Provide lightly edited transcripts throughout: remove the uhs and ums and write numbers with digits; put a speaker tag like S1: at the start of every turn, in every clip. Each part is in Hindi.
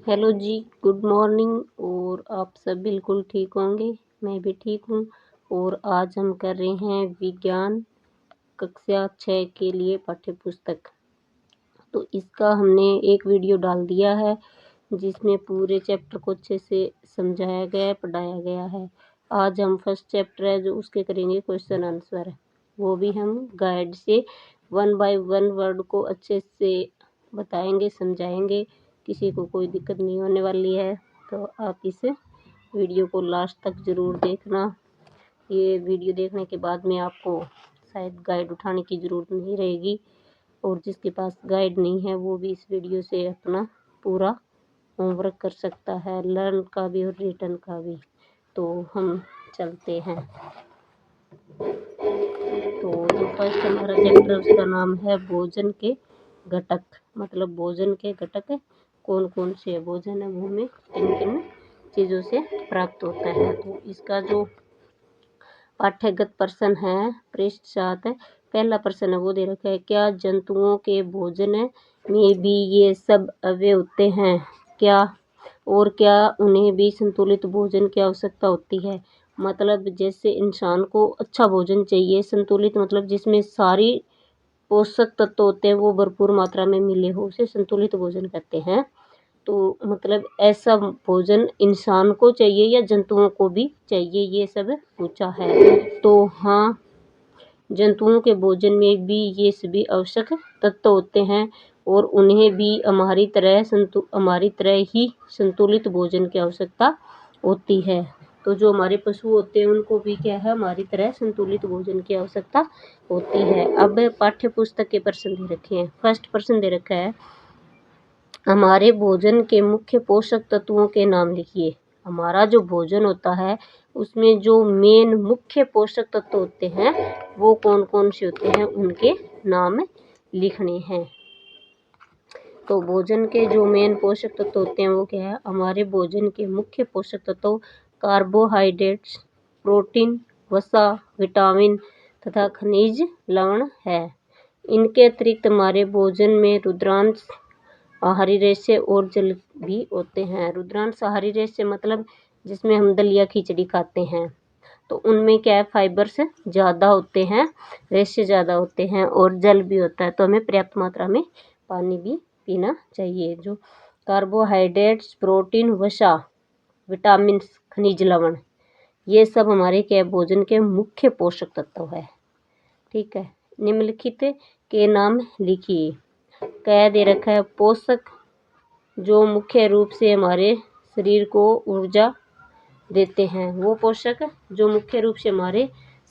S1: हेलो जी, गुड मॉर्निंग। और आप सब बिल्कुल ठीक होंगे, मैं भी ठीक हूँ। और आज हम कर रहे हैं विज्ञान कक्षा 6 के लिए पाठ्य पुस्तक। तो इसका हमने एक वीडियो डाल दिया है जिसमें पूरे चैप्टर को अच्छे से समझाया गया है, पढ़ाया गया है। आज हम फर्स्ट चैप्टर है जो उसके करेंगे क्वेश्चन आंसर, वो भी हम गाइड से 1 बाय 1 वर्ड को अच्छे से बताएंगे, समझाएंगे। किसी को कोई दिक्कत नहीं होने वाली है, तो आप इस वीडियो को लास्ट तक ज़रूर देखना। ये वीडियो देखने के बाद में आपको शायद गाइड उठाने की ज़रूरत नहीं रहेगी, और जिसके पास गाइड नहीं है वो भी इस वीडियो से अपना पूरा होमवर्क कर सकता है, लर्न का भी और रिटर्न का भी। तो हम चलते हैं। तो जो फर्स्ट हमारा चैप्टर उसका नाम है भोजन के घटक। मतलब भोजन के घटक कौन कौन से भोजन है वो हमें किन किन चीज़ों से प्राप्त होता है। तो इसका जो पाठ्यगत प्रश्न है पृष्ठ 7 है, पहला प्रश्न है वो दे रखा है, क्या जंतुओं के भोजन में भी ये सब अवयव होते हैं क्या, और क्या उन्हें भी संतुलित भोजन की आवश्यकता होती है। मतलब जैसे इंसान को अच्छा भोजन चाहिए, संतुलित मतलब जिसमें सारी पोषक तत्व होते हैं वो भरपूर मात्रा में मिले हो, उसे संतुलित भोजन कहते हैं। तो मतलब ऐसा भोजन इंसान को चाहिए या जंतुओं को भी चाहिए, ये सब पूछा है। तो हाँ, जंतुओं के भोजन में भी ये सभी आवश्यक तत्व होते हैं, और उन्हें भी हमारी तरह ही संतुलित भोजन की आवश्यकता होती है। तो जो हमारे पशु होते हैं उनको भी क्या है, हमारी तरह संतुलित भोजन की आवश्यकता होती है। अब पाठ्य पुस्तक के प्रश्न दे रखे हैं। फर्स्ट प्रश्न दे रखा है, हमारे भोजन के मुख्य पोषक तत्वों के नाम लिखिए। हमारा जो भोजन होता है उसमें जो मेन मुख्य पोषक तत्व होते हैं वो कौन कौन से होते हैं, उनके नाम लिखने हैं। तो भोजन के जो मेन पोषक तत्व होते हैं वो क्या है, हमारे भोजन के मुख्य पोषक तत्व कार्बोहाइड्रेट्स, प्रोटीन, वसा, विटामिन तथा खनिज लवण है। इनके अतिरिक्त हमारे भोजन में रुद्रांश, आहारी रेशे और जल भी होते हैं। रुद्रांश आहारी रेशे मतलब जिसमें हम दलिया खिचड़ी खाते हैं, तो उनमें क्या है, फाइबर्स ज़्यादा होते हैं, रेशे ज़्यादा होते हैं और जल भी होता है। तो हमें पर्याप्त मात्रा में पानी भी पीना चाहिए। जो कार्बोहाइड्रेट्स, प्रोटीन, वसा, विटामिन, खनिज लवण, ये सब हमारे क्या भोजन के मुख्य पोषक तत्व है। ठीक है, निम्नलिखित के नाम लिखिए। क्या दे रखा है, पोषक जो मुख्य रूप से हमारे शरीर को ऊर्जा देते हैं। वो पोषक जो मुख्य रूप से हमारे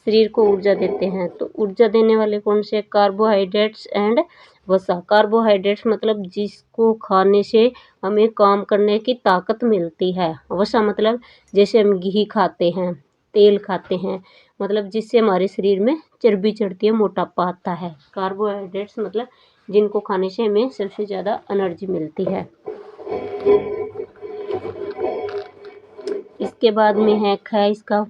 S1: शरीर को ऊर्जा देते हैं। तो ऊर्जा देने वाले कौन से, कार्बोहाइड्रेट्स एंड वसा। कार्बोहाइड्रेट्स मतलब जिसको खाने से हमें काम करने की ताकत मिलती है। वसा मतलब जैसे हम घी खाते हैं, तेल खाते हैं, मतलब जिससे हमारे शरीर में चर्बी चढ़ती है, मोटापा आता है। कार्बोहाइड्रेट्स मतलब जिनको खाने से हमें सबसे ज़्यादा एनर्जी मिलती है। इसके बाद में है ख, इसका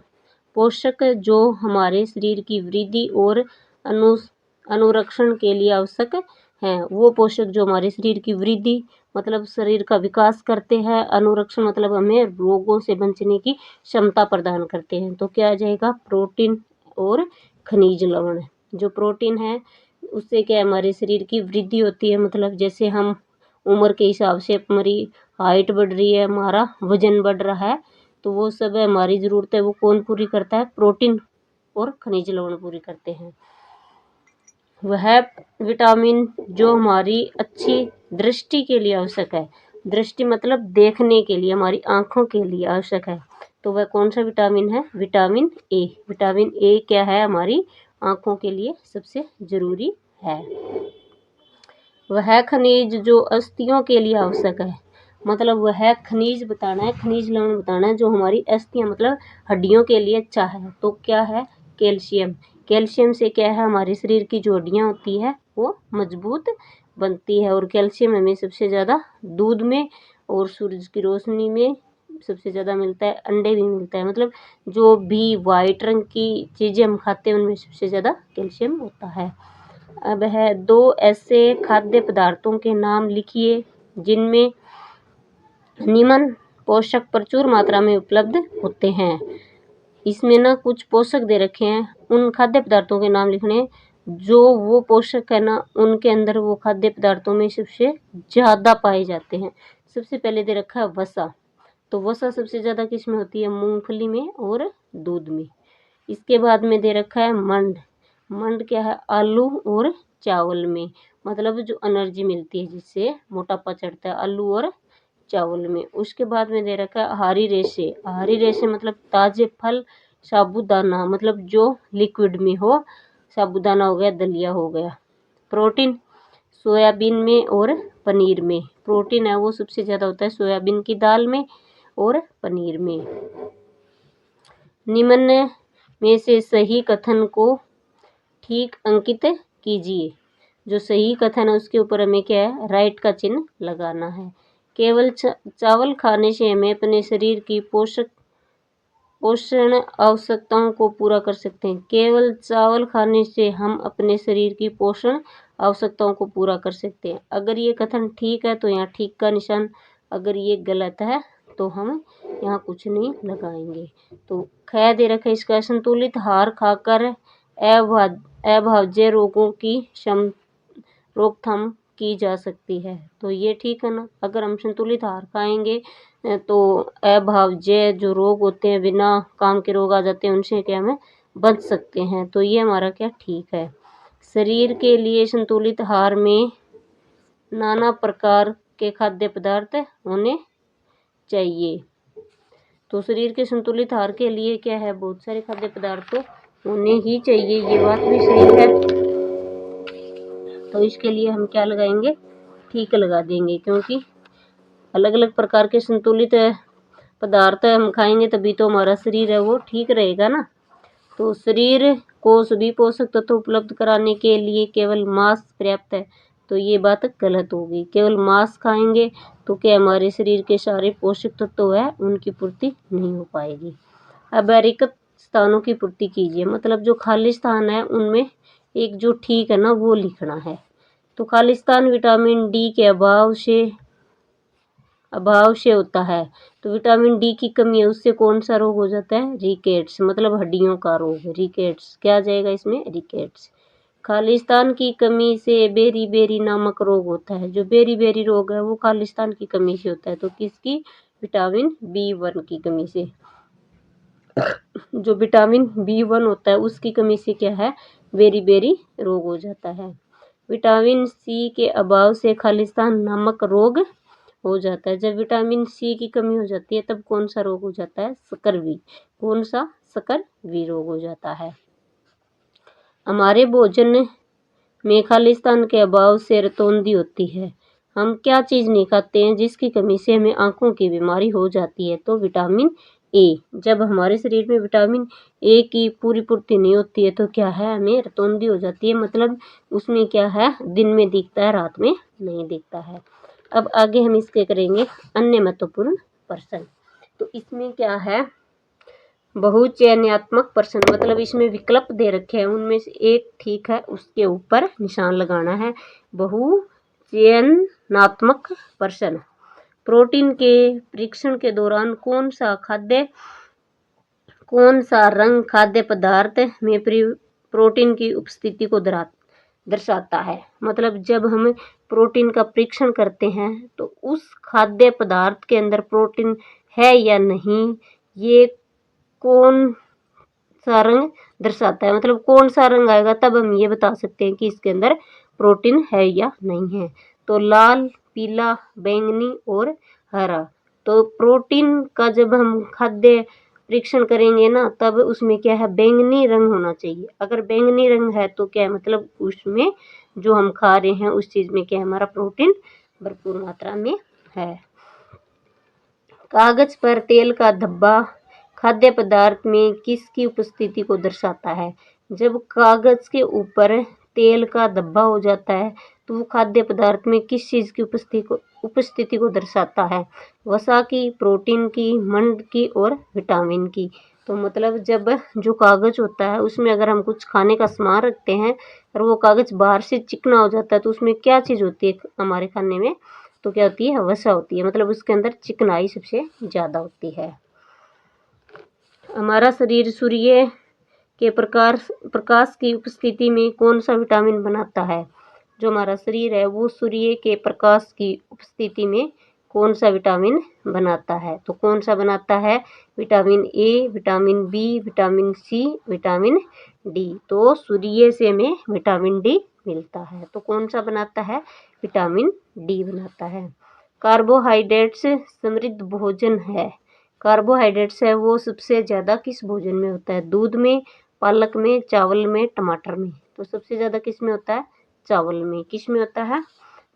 S1: पोषक जो हमारे शरीर की वृद्धि और अनुरक्षण के लिए आवश्यक हैं। वो पोषक जो हमारे शरीर की वृद्धि मतलब शरीर का विकास करते हैं, अनुरक्षण मतलब हमें रोगों से बचने की क्षमता प्रदान करते हैं। तो क्या आ जाएगा, प्रोटीन और खनिज लवण। जो प्रोटीन है उससे क्या हमारे शरीर की वृद्धि होती है, मतलब जैसे हम उम्र के हिसाब से हमारी हाइट बढ़ रही है, हमारा वजन बढ़ रहा है, तो वो सब हमारी ज़रूरत है वो कौन पूरी करता है, प्रोटीन और खनिज लवण पूरी करते हैं। वह विटामिन जो हमारी अच्छी दृष्टि के लिए आवश्यक है, दृष्टि मतलब देखने के लिए, हमारी आँखों के लिए आवश्यक है, तो वह कौन सा विटामिन है, विटामिन ए। विटामिन ए क्या है, हमारी आँखों के लिए सबसे ज़रूरी है। वह खनिज जो अस्थियों के लिए आवश्यक है, मतलब वह खनिज बताना है, खनिज लवण बताना है जो हमारी अस्थियां मतलब हड्डियों के लिए अच्छा है। तो क्या है, कैल्शियम। कैल्शियम से क्या है, हमारे शरीर की जो हड्डियां होती है वो मजबूत बनती है। और कैल्शियम हमें सबसे ज़्यादा दूध में और सूरज की रोशनी में सबसे ज़्यादा मिलता है, अंडे भी मिलता है। मतलब जो भी वाइट रंग की चीज़ें हम खाते हैं उनमें सबसे ज़्यादा कैल्शियम होता है। अब है, दो ऐसे खाद्य पदार्थों के नाम लिखिए जिनमें निम्न पोषक प्रचुर मात्रा में उपलब्ध होते हैं। इसमें ना कुछ पोषक दे रखे हैं, उन खाद्य पदार्थों के नाम लिखने जो वो पोषक है ना उनके अंदर वो खाद्य पदार्थों में सबसे ज़्यादा पाए जाते हैं। सबसे पहले दे रखा है वसा, तो वसा सबसे ज़्यादा किस में होती है? मूंगफली में और दूध में। इसके बाद में दे रखा है मंड, मंड क्या है? आलू और चावल में, मतलब जो एनर्जी मिलती है जिससे मोटापा चढ़ता है, आलू और चावल में। उसके बाद में दे रखा है हरी रेशे, हरी रेशे मतलब ताजे फल, साबूदाना मतलब जो लिक्विड में हो, साबूदाना हो गया, दलिया हो गया। प्रोटीन सोयाबीन में और पनीर में, प्रोटीन है वो सबसे ज़्यादा होता है सोयाबीन की दाल में और पनीर में। निम्न में से सही कथन को ठीक अंकित कीजिए। जो सही कथन है उसके ऊपर हमें क्या है? राइट का चिन्ह लगाना है। केवल चावल खाने से हमें अपने शरीर की पोषण आवश्यकताओं को पूरा कर सकते हैं। केवल चावल खाने से हम अपने शरीर की पोषण आवश्यकताओं को पूरा कर सकते हैं। अगर ये कथन ठीक है तो यहाँ ठीक का निशान, अगर ये गलत है तो हम यहाँ कुछ नहीं लगाएंगे। तो ख दे रखा है इसका, संतुलित आहार खाकर अभाज्य रोगों की रोकथाम की जा सकती है। तो ये ठीक है ना, अगर हम संतुलित आहार खाएंगे तो अभाज्य जो रोग होते हैं, बिना काम के रोग आ जाते हैं, उनसे क्या हमें बच सकते हैं। तो ये हमारा क्या ठीक है। शरीर के लिए संतुलित आहार में नाना प्रकार के खाद्य पदार्थ होने चाहिए। तो शरीर के संतुलित आहार के लिए क्या है? बहुत सारे खाद्य पदार्थ तो होने ही चाहिए, ये बात भी सही है। तो इसके लिए हम क्या लगाएंगे? ठीक लगा देंगे, क्योंकि अलग अलग प्रकार के संतुलित पदार्थ हम खाएंगे तभी तो हमारा शरीर है वो ठीक रहेगा ना। तो शरीर को सभी पोषक तत्व उपलब्ध कराने के लिए केवल मांस पर्याप्त है, तो ये बात गलत होगी। केवल मांस खाएंगे तो क्या हमारे शरीर के सारे पोषक तत्व है उनकी पूर्ति नहीं हो पाएगी। अब रिक्त स्थानों की पूर्ति कीजिए, मतलब जो खाली स्थान है उनमें एक जो ठीक है ना वो लिखना है। तो खाली स्थान विटामिन डी के अभाव से होता है। तो विटामिन डी की कमी है, उससे कौन सा रोग हो जाता है? रिकेट्स, मतलब हड्डियों का रोग, रिकेट्स। क्या आ जाएगा इसमें? रिकेट्स। खालिस्तान की कमी से बेरी नामक रोग होता है। जो बेरी रोग है वो खालिस्तान की कमी से होता है। तो किसकी? विटामिन B1 की कमी से। जो विटामिन B1 होता है उसकी कमी से क्या है? बेरी रोग हो जाता है। विटामिन सी के अभाव से खालिस्तान नामक रोग हो जाता है। जब विटामिन सी की कमी हो जाती है तब कौन सा रोग हो जाता है? सकरवी। कौन सा? सकरवी रोग हो जाता है। हमारे भोजन में खालिस्तान के अभाव से रतौंधी होती है। हम क्या चीज़ नहीं खाते हैं जिसकी कमी से हमें आंखों की बीमारी हो जाती है? तो विटामिन ए। जब हमारे शरीर में विटामिन ए की पूरी पूर्ति नहीं होती है तो क्या है? हमें रतौंधी हो जाती है, मतलब उसमें क्या है? दिन में दिखता है, रात में नहीं दिखता है। अब आगे हम इसके करेंगे अन्य महत्वपूर्ण प्रश्न। तो इसमें क्या है? बहुचयनात्मक प्रश्न, मतलब इसमें विकल्प दे रखे हैं, उनमें से एक ठीक है उसके ऊपर निशान लगाना है। बहुचयनात्मक प्रश्न। प्रोटीन के परीक्षण के दौरान कौन सा रंग खाद्य पदार्थ में प्रोटीन की उपस्थिति को दर्शाता है? मतलब जब हम प्रोटीन का परीक्षण करते हैं तो उस खाद्य पदार्थ के अंदर प्रोटीन है या नहीं, ये कौन सा रंग दर्शाता है? मतलब कौन सा रंग आएगा तब हम ये बता सकते हैं कि इसके अंदर प्रोटीन है या नहीं है। तो लाल, पीला, बैंगनी और हरा। तो प्रोटीन का जब हम खाद्य परीक्षण करेंगे ना तब उसमें क्या है? बैंगनी रंग होना चाहिए। अगर बैंगनी रंग है तो क्या है? मतलब उसमें जो हम खा रहे हैं उस चीज़ में क्या है? हमारा प्रोटीन भरपूर मात्रा में है। कागज पर तेल का धब्बा खाद्य पदार्थ में किसकी उपस्थिति को दर्शाता है? जब कागज के ऊपर तेल का धब्बा हो जाता है तो वो खाद्य पदार्थ में किस चीज़ की उपस्थिति को दर्शाता है? वसा की, प्रोटीन की, मंड की और विटामिन की। तो मतलब जब जो कागज होता है उसमें अगर हम कुछ खाने का सामान रखते हैं और वो कागज बाहर से चिकना हो जाता है तो उसमें क्या चीज़ होती है हमारे खाने में? तो क्या होती है, वसा होती है, मतलब उसके अंदर चिकनाई सबसे ज़्यादा होती है। हमारा शरीर सूर्य के प्रकाश की उपस्थिति में कौन सा विटामिन बनाता है? जो हमारा शरीर है वो सूर्य के प्रकाश की उपस्थिति में कौन सा विटामिन बनाता है? तो कौन सा बनाता है? Vitamin A, vitamin B, vitamin C, vitamin D. तो सूर्य से हमें विटामिन डी मिलता है। तो कौन सा बनाता है? विटामिन डी बनाता है। कार्बोहाइड्रेट्स समृद्ध भोजन है। कार्बोहाइड्रेट्स है वो सबसे ज़्यादा किस भोजन में होता है? दूध में, पालक में, चावल में, टमाटर में। तो सबसे ज़्यादा किस में होता है? चावल में। किस में होता है?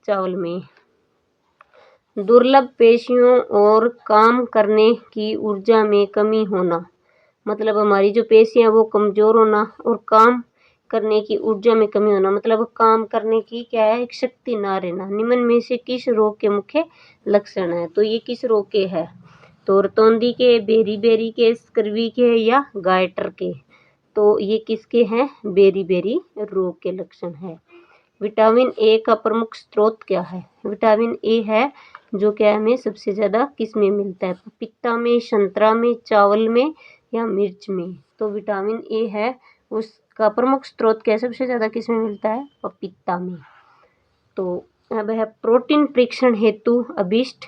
S1: चावल में। दुर्लभ पेशियों और काम करने की ऊर्जा में कमी होना, मतलब हमारी जो पेशियां वो कमज़ोर होना और काम करने की ऊर्जा में कमी होना, मतलब काम करने की क्या है, एक शक्ति ना रहना, निम्न में से किस रोग के मुख्य लक्षण है? तो ये किस रोग के है? तो रतौंधी के, बेरी के, स्कर्वी के या गायटर के। तो ये किसके हैं? बेरी रोग के लक्षण है। विटामिन ए का प्रमुख स्रोत क्या है? विटामिन ए है जो क्या हमें सबसे ज़्यादा किस में मिलता है? पपीता में, संतरा में, चावल में या मिर्च में। तो विटामिन ए है उसका प्रमुख स्रोत क्या है? सबसे ज़्यादा किस में मिलता है? पपीता में। तो अब है प्रोटीन परीक्षण हेतु अभिष्ट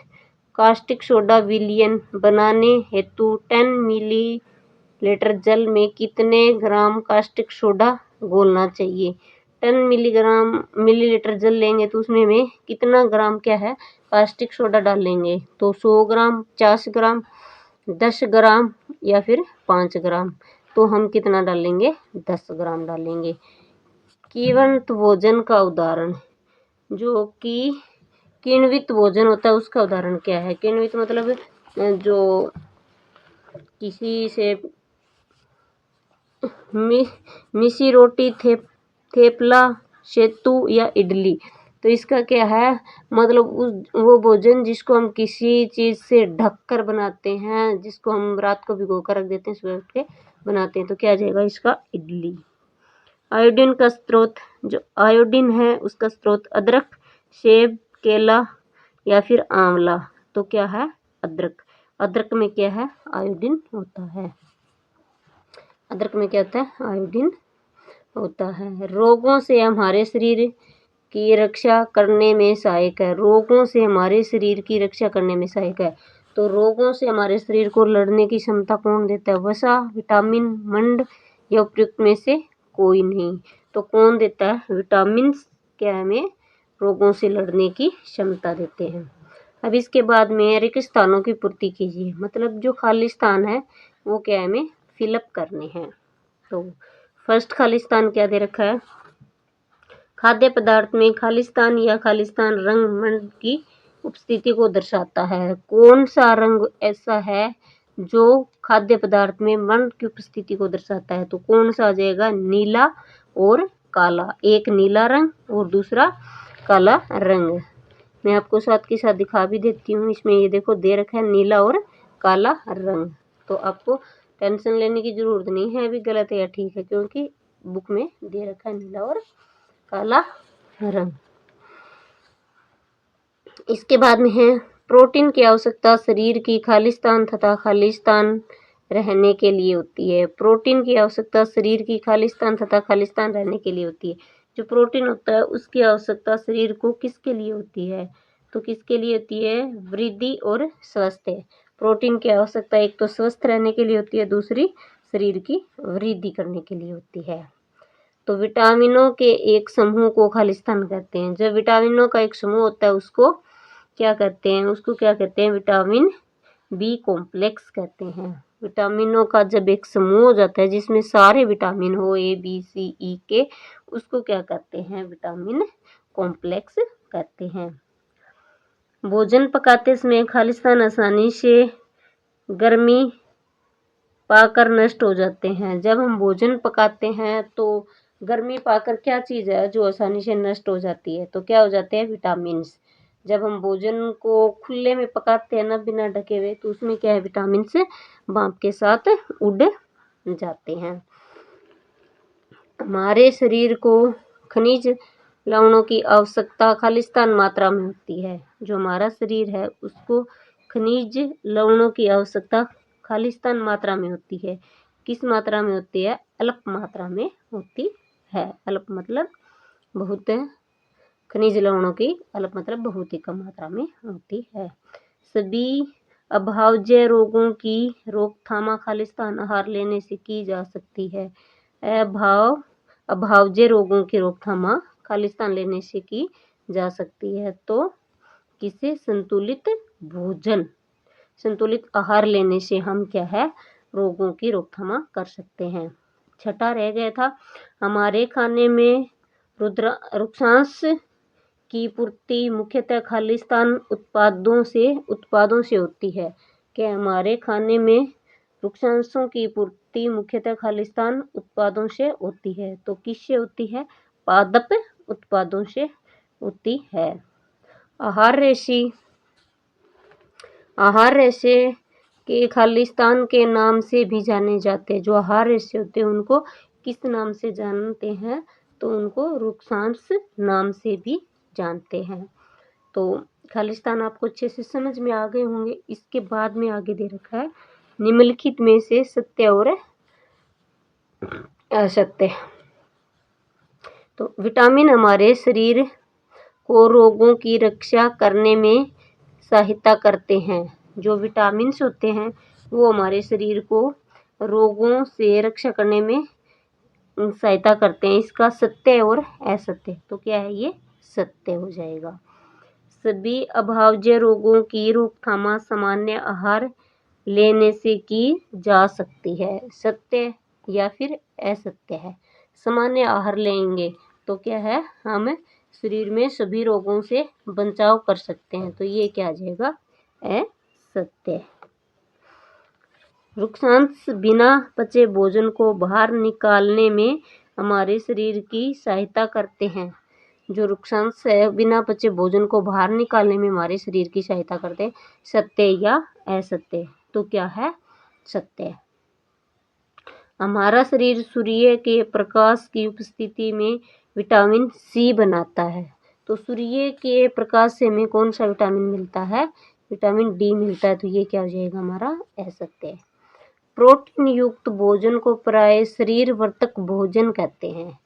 S1: कास्टिक सोडा विलयन बनाने हेतु 10 मिलीलीटर जल में कितने ग्राम कास्टिक सोडा घोलना चाहिए? 10 मिलीलीटर जल लेंगे तो उसमें हमें कितना ग्राम क्या है, कास्टिक सोडा डालेंगे? तो 100 ग्राम, 50 ग्राम, 10 ग्राम या फिर 5 ग्राम। तो हम कितना डालेंगे? 10 ग्राम डालेंगे। किण्वित भोजन का उदाहरण, जो कि किण्वित भोजन होता है उसका उदाहरण क्या है? किण्वित मतलब जो किसी से मिसी रोटी, थेपला, सेतू या इडली। तो इसका क्या है, मतलब वो भोजन जिसको हम किसी चीज़ से ढक कर बनाते हैं, जिसको हम रात को भिगो कर रख देते हैं, सुबह उठ के बनाते हैं, तो क्या आ जाएगा इसका? इडली। आयोडीन का स्रोत, जो आयोडीन है उसका स्रोत अदरक, सेब, केला या फिर आंवला। तो क्या है? अदरक। अदरक में क्या है? आयोडीन होता है। अदरक में क्या होता है? आयोडीन होता है। रोगों से हमारे शरीर की रक्षा करने में सहायक है। रोगों से हमारे शरीर की रक्षा करने में सहायक है। तो रोगों से हमारे शरीर को लड़ने की क्षमता कौन देता है? वसा, विटामिन, मंड या उपयुक्त में से कोई नहीं। तो कौन देता है? विटामिन क्या हमें रोगों से लड़ने की क्षमता देते हैं। अब इसके बाद में रिक्त स्थानों की पूर्ति कीजिए, मतलब जो खाली स्थान है वो क्या है, हमें फिलअप करने हैं। तो फर्स्ट खाली स्थान क्या दे रखा है? खाद्य पदार्थ में खालिस्तान या खालिस्तान रंग मंड की उपस्थिति को दर्शाता है। कौन सा रंग ऐसा है जो खाद्य पदार्थ में मंड की उपस्थिति को दर्शाता है? तो कौन सा आ जाएगा? नीला और काला। एक नीला रंग और दूसरा काला रंग। मैं आपको साथ के साथ दिखा भी देती हूँ। इसमें ये देखो दे रखा है नीला और काला रंग। तो आपको टेंशन लेने की जरूरत नहीं है अभी गलत है या ठीक है, क्योंकि बुक में दे रखा है नीला और काला रंग। इसके बाद में है प्रोटीन की आवश्यकता शरीर की खालिस्तान तथा खालिस्तान रहने के लिए होती है। प्रोटीन की आवश्यकता शरीर की खालिस्तान तथा खालिस्तान रहने के लिए होती है। जो प्रोटीन होता है उसकी आवश्यकता शरीर को किसके लिए होती है? तो किसके लिए होती है? वृद्धि और स्वास्थ्य। प्रोटीन की आवश्यकता एक तो स्वस्थ रहने के लिए होती है, दूसरी शरीर की वृद्धि करने के लिए होती है। तो विटामिनों के एक समूह को खालिस्तान कहते हैं। जब विटामिनों का एक समूह होता है उसको क्या कहते हैं? उसको क्या कहते हैं? विटामिन बी कॉम्प्लेक्स कहते हैं। विटामिनों का जब एक समूह हो जाता है जिसमें सारे विटामिन हो, ए बी सी ई के, उसको क्या कहते हैं? विटामिन कॉम्प्लेक्स कहते हैं। भोजन पकाते समय खालिस्तान आसानी से गर्मी पाकर नष्ट हो जाते हैं। जब हम भोजन पकाते हैं तो गर्मी पाकर क्या चीज़ है जो आसानी से नष्ट हो जाती है? तो क्या हो जाते हैं? विटामिन्स। जब हम भोजन को खुले में पकाते हैं ना, बिना ढके हुए, तो उसमें क्या है? विटामिन्स भाप के साथ उड़ जाते हैं। हमारे शरीर को खनिज लवणों की आवश्यकता खालिस्तान मात्रा में होती है। जो हमारा शरीर है उसको खनिज लवणों की आवश्यकता खालिस्तान मात्रा में होती है। किस मात्रा में होती है? अल्प मात्रा में होती है। अल्प मतलब बहुत, खनिज लवणों की अल्प मतलब बहुत ही कम मात्रा में होती है। सभी अभाज्य रोगों की रोकथाम खालिस्तान आहार लेने से की जा सकती है। अभाज्य रोगों की रोकथाम खालिस्तान लेने से की जा सकती है। तो किसे? संतुलित भोजन, संतुलित आहार लेने से हम क्या है? रोगों की रोकथाम कर सकते हैं। छठा रह गया था, हमारे खाने में रुक्षांश की पूर्ति मुख्यतः खालिस्तान उत्पादों से होती है। कि हमारे खाने में रुक्षांशों की पूर्ति मुख्यतः खालिस्तान उत्पादों से होती है। तो किससे होती है? पादप उत्पादों से होती है। आहार रेशे के खालिस्तान के नाम से भी जाने जाते हैं। जो आहार रेशे होते हैं उनको किस नाम से जानते हैं? तो उनको रुक्षांश नाम से भी जानते हैं। तो खालिस्तान आपको अच्छे से समझ में आ गए होंगे। इसके बाद में आगे दे रखा है निम्नलिखित में से सत्य और असत्य। तो विटामिन हमारे शरीर को रोगों की रक्षा करने में सहायता करते हैं। जो विटामिन्स होते हैं वो हमारे शरीर को रोगों से रक्षा करने में सहायता करते हैं। इसका सत्य और असत्य। तो क्या है? ये सत्य हो जाएगा। सभी अभाज्य रोगों की रोकथाम सामान्य आहार लेने से की जा सकती है। सत्य या फिर असत्य है। सामान्य आहार लेंगे तो क्या है? हम शरीर में सभी रोगों से बचाव कर सकते हैं। तो ये क्या आ जाएगा? असत्य। रुक्षांश बिना पचे भोजन को बाहर निकालने में हमारे शरीर की सहायता करते हैं। जो रुक्षांश है बिना पचे भोजन को बाहर निकालने में हमारे शरीर की सहायता करते हैं। सत्य या असत्य? तो क्या है? सत्य। हमारा शरीर सूर्य के प्रकाश की उपस्थिति में विटामिन सी बनाता है। तो सूर्य के प्रकाश से हमें कौन सा विटामिन मिलता है? विटामिन डी मिलता है। तो ये क्या हो जाएगा? हमारा असत्य। प्रोटीन युक्त भोजन को प्राय शरीर वर्धक भोजन कहते हैं।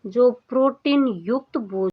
S1: जो प्रोटीन युक्त भोजन